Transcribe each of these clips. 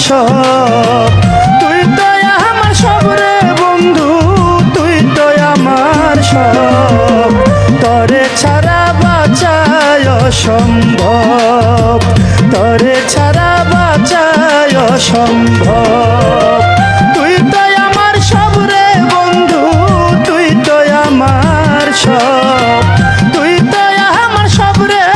সব, তুই তো আমার সব রে বন্ধু, তুই তো আমার সব, তরে ছাড়া বাঁচায় অসম্ভব, তরে ছাড়া বাঁচায় অসম্ভব। তুই তো আমার সব রে বন্ধু, তুই তো আমার সব, তুই তো আমার সব রে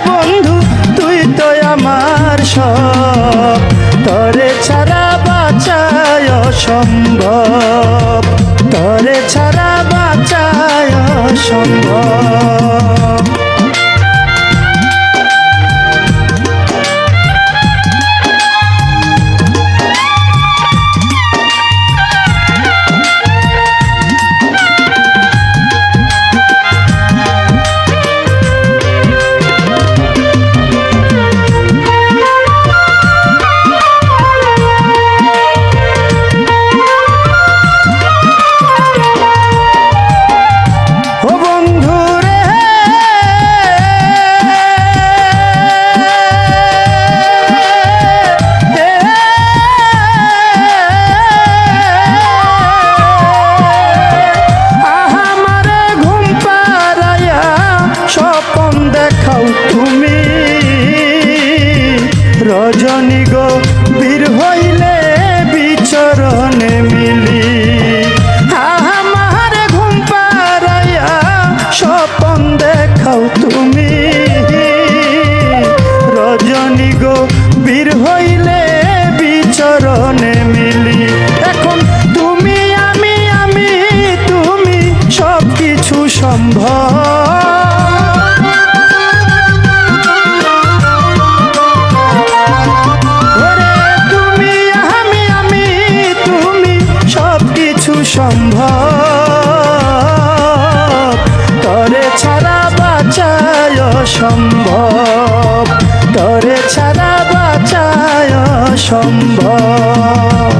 বন্ধু, তুই তো আমার সব, তরে ছাড়া বাঁচায় অসম্ভব, তরে ছাড়া বাঁচায় অসম্ভব। রজনী গো বীর হইলে বিচরণে মিলি, আমার ঘুম পাড়াইয়া স্বপন দেখাও তুমি। রজনী গো বীর হইলে বিচরণে মিলি, এখন তুমি আমি তুমি সব কিছু সম্ভব। সম্ভব, তরে ছাড়া বাঁচায় অসম্ভব, তরে ছাড়া বাঁচায় অসম্ভব।